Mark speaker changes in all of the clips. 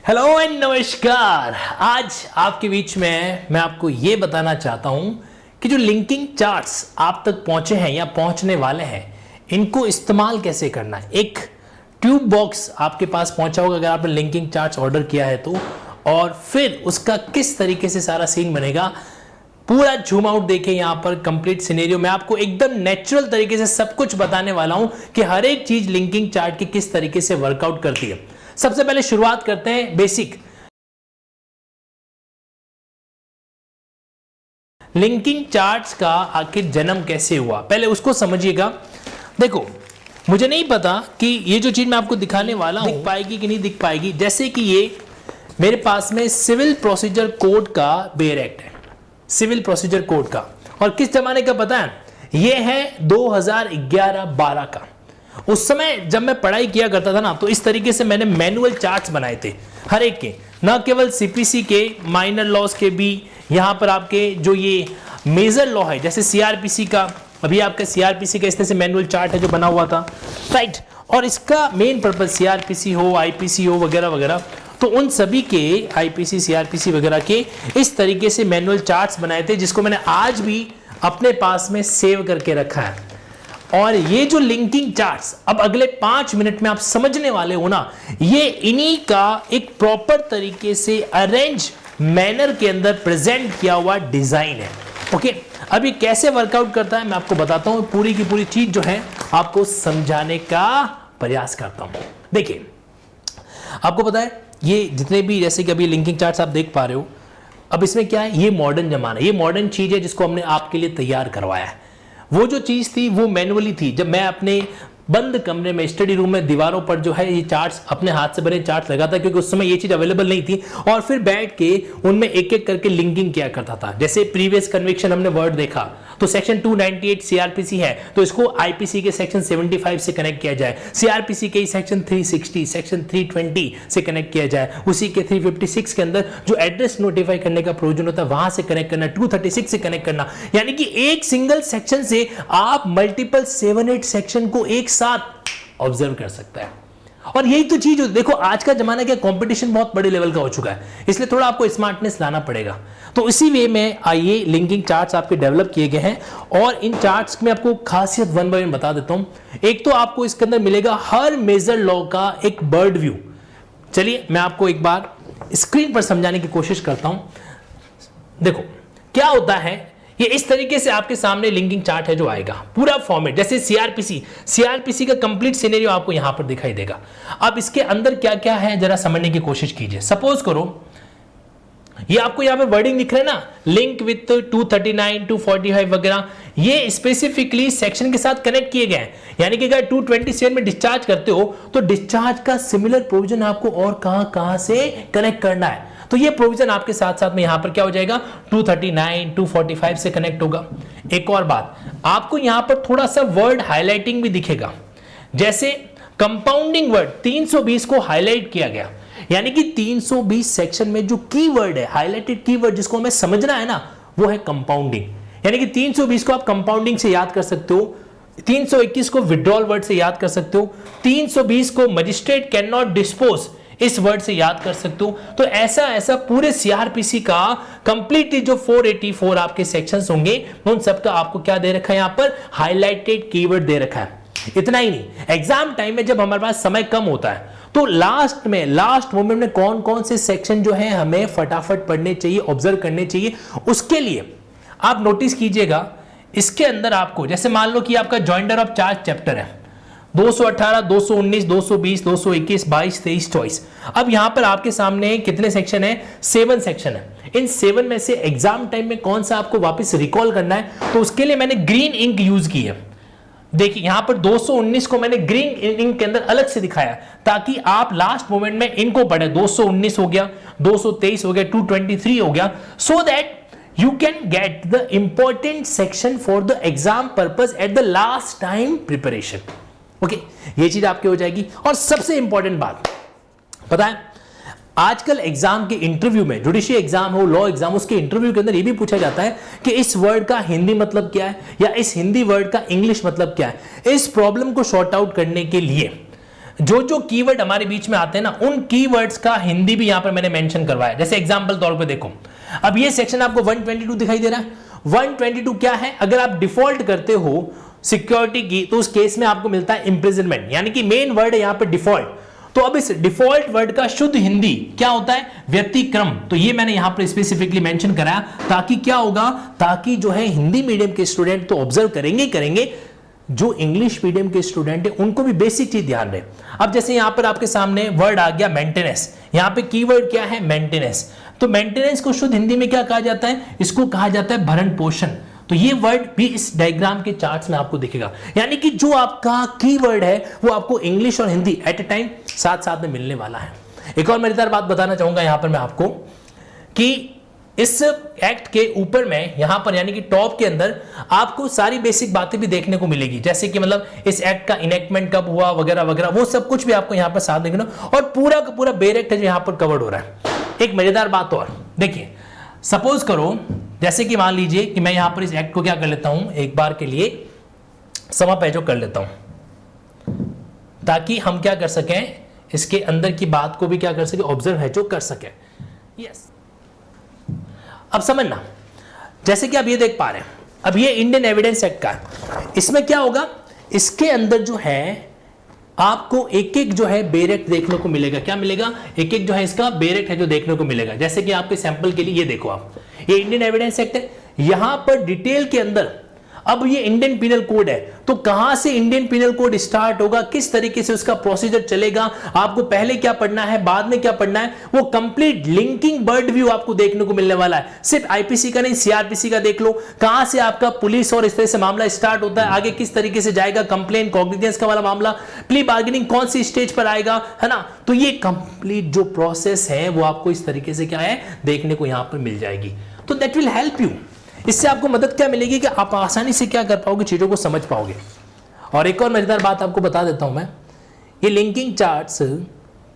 Speaker 1: Hello and नमस्कार। आज आपके बीच में मैं आपको ये बताना चाहता हूं कि जो लिंकिंग चार्ट्स आप तक पहुंचे हैं या पहुंचने वाले हैं, इनको इस्तेमाल कैसे करना है। एक ट्यूब बॉक्स आपके पास पहुंचा होगा अगर आपने लिंकिंग चार्ट्स ऑर्डर किया है तो, और फिर उसका किस तरीके से सारा सीन बनेगा, पूरा जूम आउट देखें। यहां पर कंप्लीट सिनेरियो मैं आपको एकदम नेचुरल तरीके से सब कुछ बताने वाला हूं कि हर एक चीज लिंकिंग चार्ट की किस तरीके से वर्कआउट करती है। सबसे पहले शुरुआत करते हैं बेसिक। लिंकिंग चार्ट्स का आखिर जन्म कैसे हुआ, पहले उसको समझिएगा। देखो, मुझे नहीं पता कि ये जो चीज मैं आपको दिखाने वाला हूं दिख पाएगी कि नहीं दिख पाएगी। जैसे कि ये मेरे पास में सिविल प्रोसीजर कोड का बेयर एक्ट है, सिविल प्रोसीजर कोड का, और किस जमाने का पता है? ये है 2011-12 का। उस समय जब मैं पढ़ाई किया करता था ना, तो इस तरीके से मैंने मैनुअल चार्ट्स बनाए थे हर एक के, न केवल सीपीसी के, माइनर लॉस के भी, यहां पर आपके जो ये मेजर लॉ है जैसे सीआरपीसी का, अभी आपका सीआरपीसी का इस तरह से मैनुअल चार्ट है जो बना हुआ था, राइट। और इसका मेन पर्पज सीआरपीसी हो, आईपीसी हो, वगैरह वगैरह, तो उन सभी के आईपीसी, सीआरपीसी वगैरह के इस तरीके से मैनुअल चार्ट्स बनाए थे, जिसको मैंने आज भी अपने पास में सेव करके रखा है। और ये जो लिंकिंग चार्ट्स अब अगले 5 मिनट में आप समझने वाले हो ना, ये इन्हीं का एक प्रॉपर तरीके से अरेंज मैनर के अंदर प्रेजेंट किया हुआ डिजाइन है। ओके, अब ये कैसे वर्कआउट करता है मैं आपको बताता हूं, पूरी की पूरी चीज जो है आपको समझाने का प्रयास करता हूं। देखिए, आपको पता है ये जितने भी जैसे कि अभी लिंकिंग चार्ट्स आप देख पा रहे हो, अब इसमें क्या है, ये मॉडर्न जमाना, ये मॉडर्न चीज है जिसको हमने आपके लिए तैयार करवाया है। वो जो चीज थी वो मैनुअली थी। जब मैं अपने बंद कमरे में, स्टडी रूम में, दीवारों पर जो है ये चार्ट्स, अपने हाथ से बने चार्ट्स लगाता, क्योंकि उस समय ये चीज अवेलेबल नहीं थी, और फिर बैठ के उनमें एक एक करके लिंकिंग किया करता था। जैसे प्रीवियस कन्विक्शन हमने वर्ड देखा, तो सेक्शन 298 सीआरपीसी है, तो इसको आईपीसी के सेक्शन 75 से कनेक्ट किया जाए, सीआरपीसी के सेक्शन 360, सेक्शन 320 से कनेक्ट किया जाए, उसी के 356 के अंदर जो एड्रेस नोटिफाई करने का प्रोविजन होता है वहां से कनेक्ट करना, 236 से कनेक्ट करना। यानी कि एक सिंगल सेक्शन से आप मल्टीपल 7-8 सेक्शन को एक साथ ऑब्जर्व कर सकता है। और यही तो चीज, देखो आज का जमाना क्या, कंपटीशन बहुत बड़े लेवल का हो चुका है, इसलिए थोड़ा आपको स्मार्टनेस लाना पड़ेगा। तो इसी वे में आइए लिंकिंग चार्ट्स आपके डेवलप किए गए हैं, और इन चार्ट्स में आपको खासियत वन बाय वन बता देता हूं। एक तो आपको इसके अंदर मिलेगा हर मेजर लॉ का एक बर्ड व्यू। चलिए मैं आपको एक बार स्क्रीन पर समझाने की कोशिश करता हूं। देखो क्या होता है, ये इस तरीके से आपके सामने लिंकिंग चार्ट है जो आएगा, पूरा फॉर्मेट। जैसे सीआरपीसी का कंप्लीट सिनेरियो आपको यहां पर दिखाई देगा। अब इसके अंदर क्या क्या है जरा समझने की कोशिश कीजिए। सपोज करो ये आपको यहां पे वर्डिंग दिख रहा है ना, लिंक विथ 239, 245 वगैरह, ये स्पेसिफिकली सेक्शन के साथ कनेक्ट किए गए हैं। यानी कि अगर 227 में डिस्चार्ज करते हो तो डिस्चार्ज का सिमिलर प्रोविजन आपको और कहां से कनेक्ट करना है, तो ये प्रोविजन आपके साथ साथ में यहां पर क्या हो जाएगा, 239, 245 से कनेक्ट होगा। एक और बात, आपको यहां पर थोड़ा सा वर्ड हाईलाइटिंग भी दिखेगा, जैसे कंपाउंडिंग वर्ड 320 को हाईलाइट किया गया। यानी कि 320 सेक्शन में जो कीवर्ड है, हाईलाइटेड कीवर्ड जिसको हमें समझना है ना, वो है कंपाउंडिंग। यानी कि 320 को आप कंपाउंडिंग से याद कर सकते हो, 321 को विड्रॉल वर्ड से याद कर सकते हो, 320 को मजिस्ट्रेट कैन नॉट डिस्पोज इस वर्ड से याद कर सकते हो। तो ऐसा ऐसा पूरे सीआरपीसी का कंप्लीटली जो 484 आपके सेक्शंस होंगे, उन सबका आपको क्या दे रखा है, यहां पर हाईलाइटेड कीवर्ड दे रखा है। इतना ही नहीं, एग्जाम टाइम में जब हमारे पास समय कम होता है, तो लास्ट मोमेंट में कौन कौन से सेक्शन जो है हमें फटाफट पढ़ने चाहिए, ऑब्जर्व करने चाहिए, उसके लिए आप नोटिस कीजिएगा। इसके अंदर आपको, जैसे मान लो कि आपका जॉइंडर ऑफ चार्ज चैप्टर है, 218, 219, 220, 221, 22, 23, 24। अब यहां पर आपके सामने कितने सेक्शन है, 7 सेक्शन है। इन 7 में से एग्जाम टाइम में कौन सा आपको वापस रिकॉल करना है, तो उसके लिए मैंने ग्रीन इंक यूज की है। देखिए यहां पर 219 को मैंने ग्रीन इंक के अंदर अलग से दिखाया, ताकि आप लास्ट मोमेंट में इनको पढ़े। 219 हो गया, 223 हो गया, 223 हो गया, so that you can get the important section for the exam purpose at the last time preparation। Okay, ये चीज आपकी हो जाएगी। और सबसे इंपॉर्टेंट बात पता है, आजकल एग्जाम के इंटरव्यू में, जुडिशियल एग्जाम हो, लॉ एग्जाम, उसके इंटरव्यू के अंदर ये भी पूछा जाता है कि इस वर्ड का हिंदी मतलब क्या है, या इस हिंदी वर्ड का इंग्लिश मतलब क्या है। इस प्रॉब्लम को सॉर्ट आउट करने के लिए जो जो कीवर्ड हमारे बीच में आते हैं ना, उन कीवर्ड्स का हिंदी भी यहां पर मैंने मेंशन करवाया। जैसे एग्जांपल तौर पे देखो, अब ये सेक्शन आपको 122 दिखाई दे रहा है। 122 क्या है? अगर आप डिफॉल्ट करते हो सिक्योरिटी की तो उस केस में आपको मिलता है इंप्रिजनमेंट, यानी कि मेन वर्ड है यहां पर डिफॉल्ट। तो अब इस डिफॉल्ट वर्ड का शुद्ध हिंदी क्या होता है? व्यतिक्रम। तो ये मैंने यहां पर स्पेसिफिकली मेंशन कराया ताकि क्या होगा, ताकि जो है हिंदी मीडियम के स्टूडेंट तो ऑब्जर्व करेंगे, जो इंग्लिश मीडियम के स्टूडेंट है उनको भी बेसिक चीज ध्यान रहे। अब जैसे यहां पर आपके सामने वर्ड आ गया मेंटेनेंस, यहां पे कीवर्ड क्या है? मेंटेनेंस। तो मेंटेनेंस को शुद्ध हिंदी में क्या कहा जाता है? इसको कहा जाता है भरण पोषण। तो ये वर्ड भी इस डायग्राम के चार्ट्स में आपको दिखेगा, यानी कि जो आपका कीवर्ड है वो आपको इंग्लिश और हिंदी एट ए टाइम साथ साथ में मिलने वाला है। एक और मजेदार बात बताना चाहूंगा यहां पर मैं आपको कि इस एक्ट के ऊपर में यहां पर यानी कि टॉप के अंदर आपको सारी बेसिक बातें भी देखने को मिलेगी, जैसे कि मतलब इस एक्ट का इनेक्टमेंट कब हुआ वगैरह वगैरह, वो सब कुछ भी आपको यहां पर साथ देखना, और पूरा का पूरा बेर एक्ट यहां पर कवर्ड हो रहा है। एक मजेदार बात और देखिए, सपोज करो जैसे कि मान लीजिए कि मैं यहां पर इस एक्ट को क्या कर लेता हूं, एक बार के लिए समापैजो कर लेता हूं, ताकि हम क्या कर सकें, इसके अंदर की बात को भी क्या कर सके, ऑब्जर्व है जो कर सके। यस, अब समझना, जैसे कि आप ये देख पा रहे हैं, अब ये इंडियन एविडेंस एक्ट का है। इसमें क्या होगा, इसके अंदर जो है आपको एक एक जो है बेरेक्ट देखने को मिलेगा। क्या मिलेगा? एक एक जो है इसका बेरेक्ट है जो देखने को मिलेगा। जैसे कि आपके सैंपल के लिए ये देखो, आप ये इंडियन एविडेंस एक्ट है, यहां पर डिटेल के अंदर अब ये इंडियन पिनल कोड है, तो कहां से इंडियन पिनल कोड स्टार्ट होगा, किस तरीके से उसका प्रोसीजर चलेगा, आपको पहले क्या पढ़ना है, बाद में क्या पढ़ना है, वो कंप्लीट लिंकिंग बर्ड व्यू आपको देखने को मिलने वाला है। सिर्फ आईपीसी का नहीं, सीआरपीसी का देख लो, कहां से आपका पुलिस और इस तरह से मामला स्टार्ट होता है, आगे किस तरीके से जाएगा, कंप्लेन कॉग्निजेंस का वाला मामला, प्ली बार्गेनिंग कौन सी स्टेज पर आएगा, है ना। तो ये कंप्लीट जो प्रोसेस है वो आपको इस तरीके से क्या है देखने को यहां पर मिल जाएगी। तो दैट विल हेल्प यू। इससे आपको मदद क्या मिलेगी कि आप आसानी से क्या कर पाओगे, चीजों को समझ पाओगे। और एक और मजेदार बात आपको बता देता हूं मैं, ये लिंकिंग चार्ट्स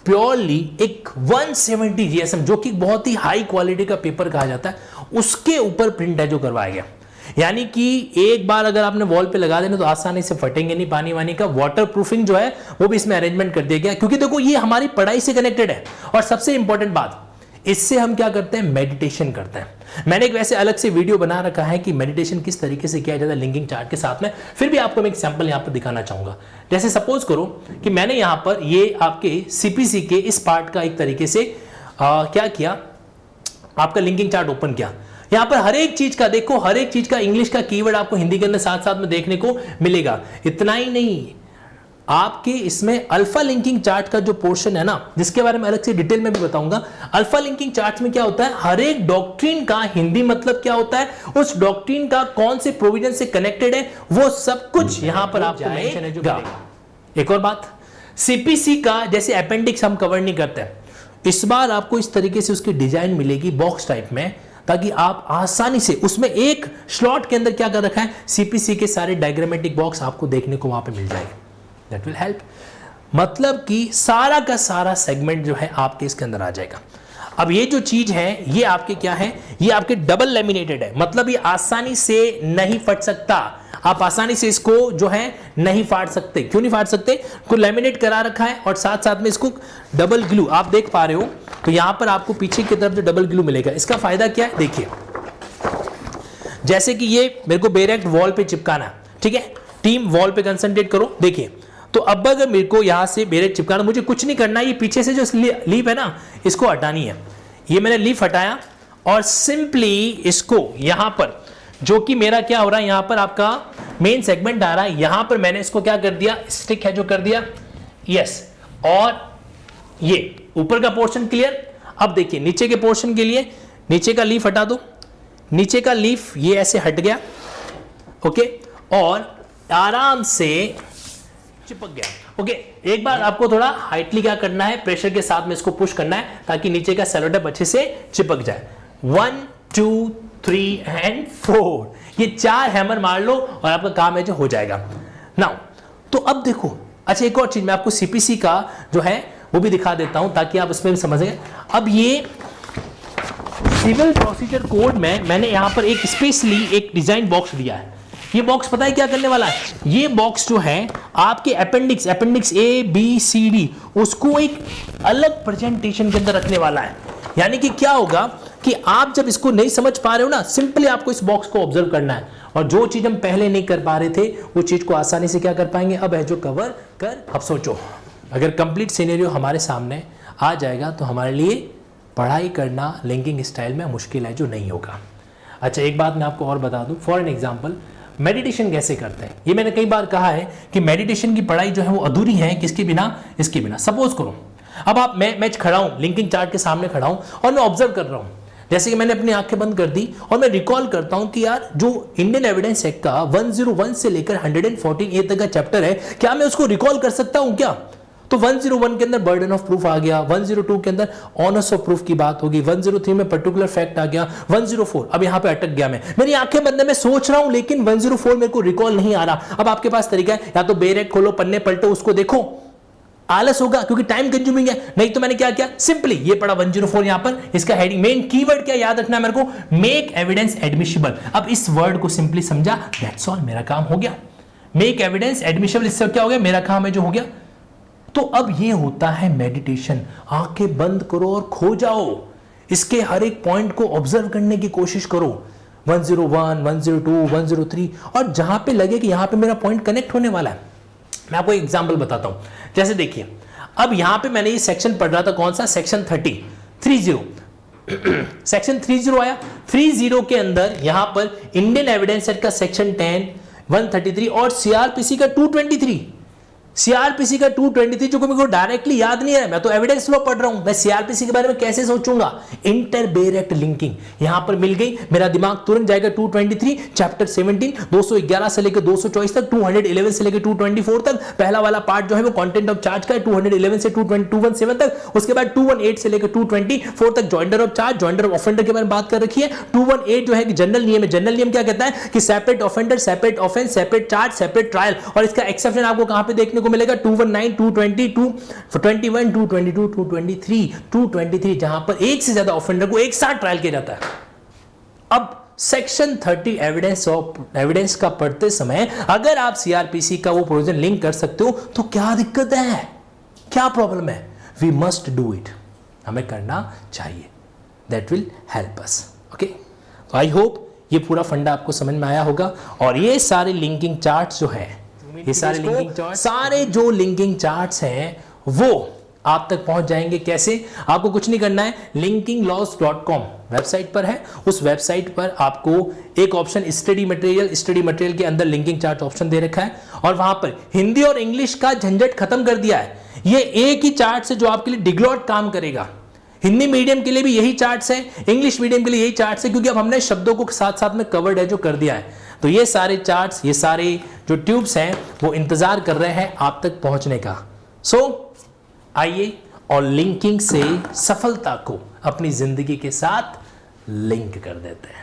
Speaker 1: प्योरली एक 170 जीएसएम जो कि बहुत ही हाई क्वालिटी का पेपर कहा जाता है, उसके ऊपर प्रिंट है जो करवाया गया। यानी कि एक बार अगर आपने वॉल पे लगा देना तो आसानी से फटेंगे नहीं, पानी वानी का वाटर प्रूफिंग जो है वो भी इसमें अरेंजमेंट कर दिया गया, क्योंकि देखो ये हमारी पढ़ाई से कनेक्टेड है। और सबसे इंपॉर्टेंट बात, इससे हम क्या करते हैं, मेडिटेशन करते हैं। मैंने एक वैसे अलग से वीडियो बना रखा है कि मेडिटेशन किस तरीके से किया जाता है लिंकिंग चार्ट के साथ में, फिर भी आपको मैं एक सैंपल यहां पर दिखाना चाहूंगा। जैसे सपोज करो कि मैंने यहां पर ये आपके सीपीसी के इस पार्ट का एक तरीके से क्या किया, आपका लिंकिंग चार्ट ओपन किया। यहां पर हर एक चीज का देखो, हर एक चीज का इंग्लिश का कीवर्ड आपको हिंदी के अंदर साथ साथ में देखने को मिलेगा। इतना ही नहीं, आपके इसमें अल्फा लिंकिंग चार्ट का जो पोर्शन है ना, जिसके बारे में अलग से डिटेल में भी बताऊंगा। अल्फा लिंकिंग चार्ट में क्या होता है, हर एक डॉक्ट्रिन का हिंदी मतलब क्या होता है, उस डॉक्ट्रिन का कौन से प्रोविजन से कनेक्टेड है, वो सब कुछ यहां पर आपको मेंशन है जो मिलेगा। एक और बात, सीपीसी का जैसे अपेंडिक्स हम कवर नहीं करते, इस बार आपको इस तरीके से उसकी डिजाइन मिलेगी बॉक्स टाइप में, ताकि आप आसानी से उसमें एक स्लॉट के अंदर क्या कर रखा है, सीपीसी के सारे डायग्रामेटिक बॉक्स आपको देखने को वहां पे मिल जाएंगे। दैट विल हेल्प, मतलब कि सारा का सारा सेगमेंट जो है आपके इसके अंदर आ जाएगा। अब ये जो चीज है ये आपके क्या है, ये आपके डबल लैमिनेटेड है, मतलब ये आसानी से नहीं फट सकता। आप आसानी से इसको जो है नहीं फाड़ सकते। क्यों नहीं फाड़ सकते, को लैमिनेट करा रखा है और साथ साथ में इसको डबल ग्लू आप देख पा रहे हो। तो यहां पर आपको पीछे की तरफ जो डबल ग्लू मिलेगा, इसका फायदा क्या है, देखिए जैसे कि ये मेरे को बेरेक्ट वॉल पे चिपकाना, ठीक है, टीम वॉल पे कंसंट्रेट करो। देखिए तो अब अगर मेरे को यहां से बेरेक्ट चिपकाना, मुझे कुछ नहीं करना, ये पीछे से जो लीफ है ना इसको हटानी है। ये मैंने लीफ हटाया और सिंपली इसको यहां पर जो कि मेरा क्या हो रहा है, यहां पर आपका मेन सेगमेंट आ रहा है, यहां पर मैंने इसको क्या कर दिया, स्टिक है जो कर दिया, यस। और ये ऊपर का पोर्शन क्लियर। अब देखिए नीचे के पोर्शन के लिए नीचे का लीफ हटा दो, नीचे का लीफ ये ऐसे हट गया, ओके, और आराम से चिपक गया। ओके, एक बार आपको थोड़ा हाइटली क्या करना है, प्रेशर के साथ में इसको पुश करना है ताकि नीचे का सेलो टेप अच्छे से चिपक जाए। 1 2 3 एंड 4, ये 4 हैमर मार लो और आपका काम है जो हो जाएगा। नाउ तो अब देखो, अच्छा एक और चीज मैं आपको सीपीसी का जो है वो भी दिखा देता हूं ताकि आप इसमें भी समझेंगे। अब ये सिविल प्रोसीजर कोड में मैंने यहां पर एक स्पेशली एक डिजाइन बॉक्स दिया है। ये बॉक्स पता है क्या करने वाला है? ये बॉक्स जो है आपके appendix A B C D उसको एक अलग प्रेजेंटेशन के अंदर रखने वाला है। यानी कि क्या होगा कि आप जब इसको नहीं समझ पा रहे हो ना, सिंपली आपको इस बॉक्स को ऑब्जर्व करना है और जो चीज हम पहले नहीं कर पा रहे थे वो चीज को आसानी से क्या कर पाएंगे, अब है जो कवर कर। अब सोचो अगर कंप्लीट सिनेरियो हमारे सामने आ जाएगा तो हमारे लिए पढ़ाई करना लिंकिंग स्टाइल में मुश्किल है जो नहीं होगा। अच्छा एक बात मैं आपको और बता दूं, फॉर एन एग्जांपल मेडिटेशन कैसे करते हैं। ये मैंने कई बार कहा है कि मेडिटेशन की पढ़ाई जो है वो अधूरी है किसके बिना, इसके बिना। सपोज करो अब आप मैं खड़ा हूं, लिंकिंग चार्ट के सामने खड़ा हूं और मैं ऑब्जर्व कर रहा हूं, जैसे कि मैंने अपनी आंखें बंद कर दी और मैं रिकॉल करता हूं कि यार जो इंडियन एविडेंस एक्ट का 101 से लेकर 114A तक का चैप्टर है, क्या मैं उसको रिकॉल कर सकता हूं क्या? तो 101 के अंदर बर्डन ऑफ प्रूफ आ गया, 102 के अंदर ऑनर्स ऑफ प्रूफ की बात होगी, 103 में पर्टिकुलर फैक्ट आ गया, 104 अब यहां पे अटक गया मैं, मेरी आंखें बंद है, मैं सोच रहा हूं लेकिन 104 मेरे को रिकॉल नहीं आ रहा। अब आपके पास तरीका है, या तो बेरेक खोलो, पन्ने पलटो, उसको देखो। आलस होगा क्योंकि टाइम कंज्यूमिंग है, नहीं तो मैंने क्या किया, सिंपली ये पढ़ा 104 यहां पर, इसका हेडिंग मेन कीवर्ड क्या याद रखना है मेरे को, मेक एविडेंस एडमिसिबल। अब इस वर्ड को सिंपली समझा, दैट्स ऑल, मेरा काम हो गया। मेक एविडेंस एडमिसिबल, इससे क्या हो गया, मेरा काम है जो हो गया। तो अब ये होता है मेडिटेशन। आंखें बंद करो और खो जाओ, इसके हर एक पॉइंट को ऑब्जर्व करने की कोशिश करो, 101, 102, 103, और जहां पे लगे कि यहां पे मेरा पॉइंट कनेक्ट होने वाला है। मैं आपको एक एग्जांपल बताता हूं, जैसे देखिए अब यहां पे मैंने ये सेक्शन पढ़ रहा था, कौन सा, सेक्शन 30 सेक्शन 30 आया। 30 के अंदर यहां पर इंडियन एविडेंस एक्ट का सेक्शन 10, 133 और सीआरपीसी का 223, सीआरपीसी का 223 जो मेरे को डायरेक्टली याद नहीं है, मैं तो एविडेंस लॉ पढ़ रहा हूं, मैं सीआरपीसी के बारे में कैसे सोचूंगा। इंटर बेरेक्ट लिंकिंग यहां पर मिल गई, मेरा दिमाग तुरंत जाएगा 223 चैप्टर 17, 211 से लेकर 224 तक, 211 से लेकर 224 तक, पहला वाला पार्ट जो है वो कंटेंट ऑफ चार्ज का है, 211 से 217 तक, उसके बाद 218 से लेकर 224 तक joinder of charge, joinder of offender के बारे में बात कर रखी है। 218 जो है कि जनरल नियम है, जनरल नियम क्या कहता है कि separate offender, separate offence, separate charge, separate trial, और इसका एक्सेप्शन आपको कहां पे देखने को मिलेगा, 219, 220, 221, 222, 223, 223, जहां पर एक से ज्यादा ऑफेंडर को एक साथ ट्रायल किया जाता है। अब सेक्शन 30 एविडेंस का पढ़ते समय अगर आप सीआरपीसी का वो प्रोविजन लिंक कर सकते हो तो क्या दिक्कत है, क्या प्रॉब्लम है? वी मस्ट डू इट, हमें करना चाहिए, that will help us. Okay, तो आई होप ये पूरा फंडा आपको समझ में आया होगा। और ये सारे लिंकिंग चार्ट्स जो है, ये सारे लिंकिंग चार्ट, सारे जो लिंकिंग चार्ट्स हैं वो आप तक पहुंच जाएंगे कैसे? आपको कुछ नहीं करना है, linkinglaws.com वेबसाइट पर है, उस वेबसाइट पर आपको एक ऑप्शन स्टडी मटेरियल के अंदर लिंकिंग चार्ट ऑप्शन दे रखा है और वहां पर हिंदी और इंग्लिश का झंझट खत्म कर दिया है। ये एक ही चार्ट से जो आपके लिए डिग्लॉट काम करेगा। हिंदी मीडियम के लिए भी यही चार्ट्स है, इंग्लिश मीडियम के लिए यही चार्ट्स है, क्योंकि अब हमने शब्दों को साथ साथ में कवर्ड है जो कर दिया है। तो ये सारे चार्ट्स, ये सारे जो ट्यूब्स हैं वो इंतजार कर रहे हैं आप तक पहुंचने का। सो आइए और लिंकिंग से सफलता को अपनी जिंदगी के साथ लिंक कर देते हैं।